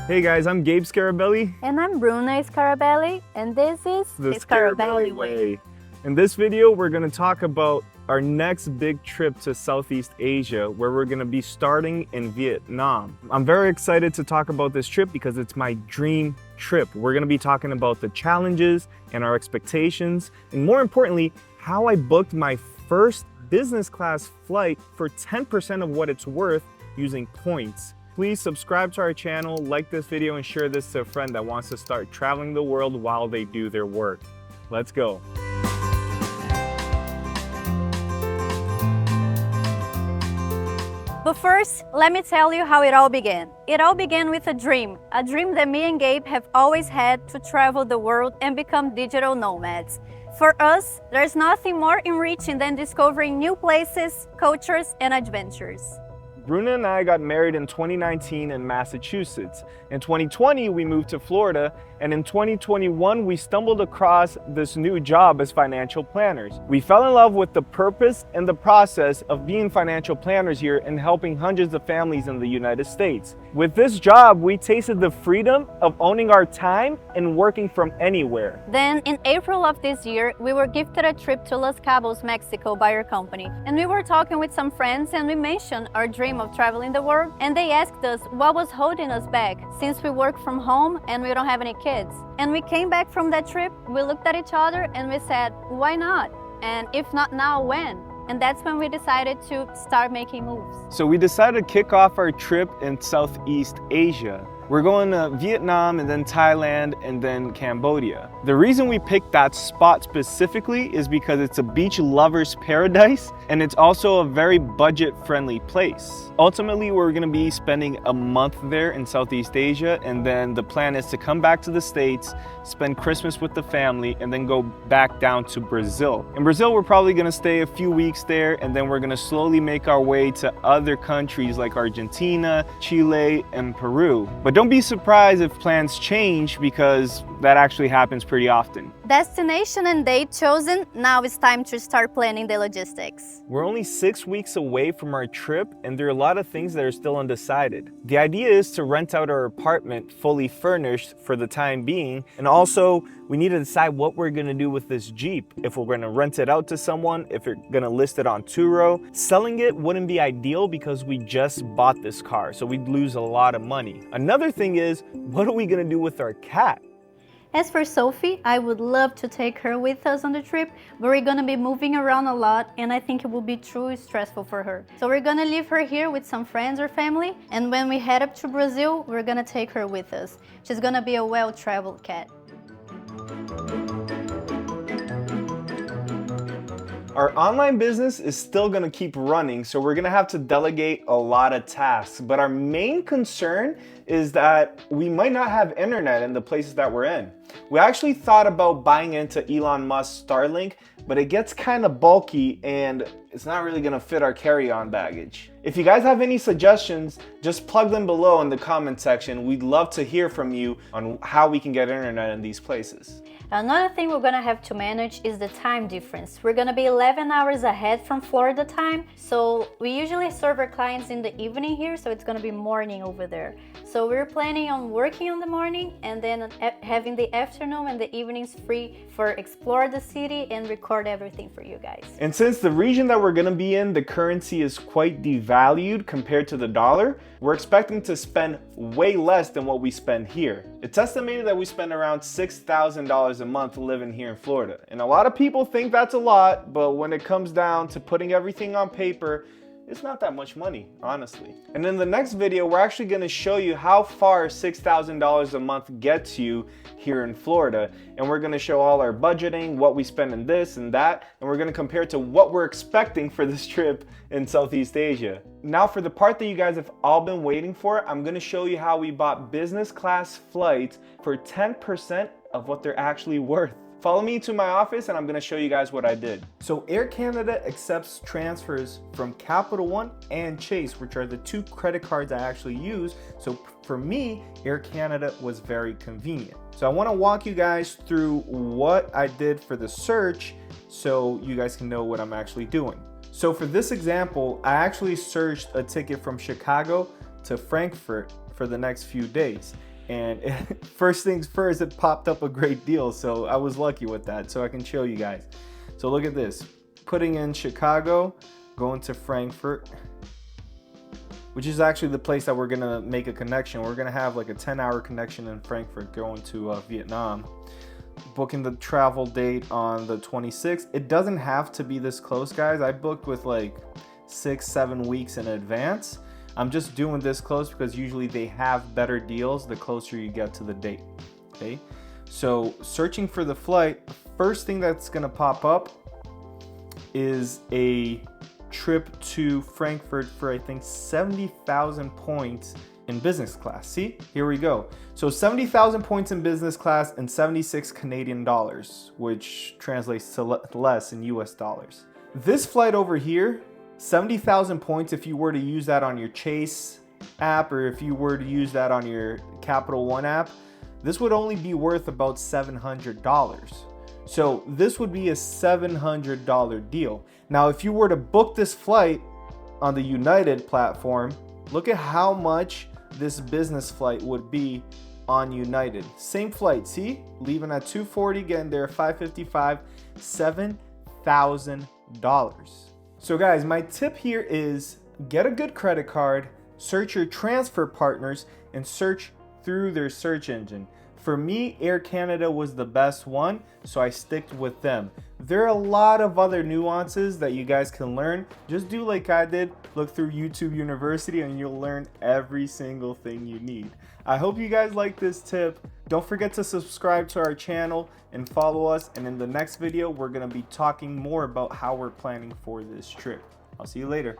Hey guys, I'm Gabe Scarabelli. And I'm Bruna Scarabelli, and this is The Scarabelli Way. In this video, we're going to talk about our next big trip to Southeast Asia, where we're going to be starting in Vietnam. I'm very excited to talk about this trip because it's my dream trip. We're going to be talking about the challenges and our expectations, and more importantly, how I booked my first business class flight for 10% of what it's worth using points. Please subscribe to our channel, like this video, and share this to a friend that wants to start traveling the world while they do their work. Let's go. But first, let me tell you how it all began. It all began with a dream that me and Gabe have always had to travel the world and become digital nomads. For us, there's nothing more enriching than discovering new places, cultures, and adventures. Bruna and I got married in 2019 in Massachusetts. In 2020, we moved to Florida, and in 2021, we stumbled across this new job as financial planners. We fell in love with the purpose and the process of being financial planners here and helping hundreds of families in the United States. With this job, we tasted the freedom of owning our time and working from anywhere. Then, in April of this year, we were gifted a trip to Los Cabos, Mexico by our company. And we were talking with some friends and we mentioned our dream of traveling the world, and they asked us what was holding us back since we work from home and we don't have any kids. And we came back from that trip, we looked at each other and we said, why not? And if not now, when? And that's when we decided to start making moves. So we decided to kick off our trip in Southeast Asia. We're going to Vietnam and then Thailand and then Cambodia. The reason we picked that spot specifically is because it's a beach lover's paradise and it's also a very budget-friendly place. Ultimately, we're going to be spending a month there in Southeast Asia, and then the plan is to come back to the States, spend Christmas with the family, and then go back down to Brazil. In Brazil, we're probably going to stay a few weeks there, and then we're going to slowly make our way to other countries like Argentina, Chile, and Peru. But don't be surprised if plans change because that actually happens pretty often. Destination and date chosen, now it's time to start planning the logistics. We're only 6 weeks away from our trip, and there are a lot of things that are still undecided. The idea is to rent out our apartment fully furnished for the time being, and also we need to decide what we're gonna do with this Jeep. If we're gonna rent it out to someone, if we're gonna list it on Turo. Selling it wouldn't be ideal because we just bought this car, so we'd lose a lot of money. Another thing is, what are we gonna do with our cat? As for Sophie, I would love to take her with us on the trip, but we're gonna be moving around a lot and I think it will be truly stressful for her. So we're gonna leave her here with some friends or family, and when we head up to Brazil, we're gonna take her with us. She's gonna be a well-traveled cat. Our online business is still gonna keep running, so we're gonna have to delegate a lot of tasks. But our main concern is that we might not have internet in the places that we're in. We actually thought about buying into Elon Musk's Starlink, but it gets kind of bulky and it's not really gonna fit our carry-on baggage. If you guys have any suggestions, just plug them below in the comment section. We'd love to hear from you on how we can get internet in these places. Another thing we're gonna have to manage is the time difference. We're gonna be 11 hours ahead from Florida time, so we usually serve our clients in the evening here, so it's gonna be morning over there. So we're planning on working on the morning and then having the afternoon and the evenings free for explore the city and record everything for you guys. And since the region that we're gonna be in, the currency is quite devalued compared to the dollar, we're expecting to spend way less than what we spend here. It's estimated that we spend around $6,000 a month living here in Florida. And a lot of people think that's a lot, but when it comes down to putting everything on paper, it's not that much money, honestly. And in the next video, we're actually gonna show you how far $6,000 a month gets you here in Florida. And we're gonna show all our budgeting, what we spend in this and that, and we're gonna compare it to what we're expecting for this trip in Southeast Asia. Now for the part that you guys have all been waiting for, I'm gonna show you how we bought business class flights for 10% of what they're actually worth. Follow me to my office and I'm gonna show you guys what I did. So Air Canada accepts transfers from Capital One and Chase, which are the two credit cards I actually use. So for me, Air Canada was very convenient. So I wanna walk you guys through what I did for the search so you guys can know what I'm actually doing. So for this example, I actually searched a ticket from Chicago to Frankfurt for the next few days. And first things first, it popped up a great deal. So I was lucky with that. So I can show you guys. So look at this, putting in Chicago, going to Frankfurt, which is actually the place that we're gonna make a connection. We're gonna have like a 10-hour connection in Frankfurt going to Vietnam. Booking the travel date on the 26th. It doesn't have to be this close, guys. I booked with like 6-7 weeks in advance. I'm just doing this close because usually they have better deals the closer you get to the date, okay? So searching for the flight, first thing that's gonna pop up is a trip to Frankfurt for I think 70,000 points in business class. See, here we go. So 70,000 points in business class and 76 Canadian dollars, which translates to less in US dollars. This flight over here, 70,000 points, if you were to use that on your Chase app or if you were to use that on your Capital One app, this would only be worth about $700. So this would be a $700 deal. Now, if you were to book this flight on the United platform, look at how much this business flight would be on United. Same flight, see? Leaving at 2:40, getting there at 5:55, $7,000. So guys, my tip here is get a good credit card, search your transfer partners, and search through their search engine. For me, Air Canada was the best one, so I sticked with them. There are a lot of other nuances that you guys can learn. Just do like I did, look through YouTube University, and you'll learn every single thing you need. I hope you guys like this tip. Don't forget to subscribe to our channel and follow us. And in the next video, we're gonna be talking more about how we're planning for this trip. I'll see you later.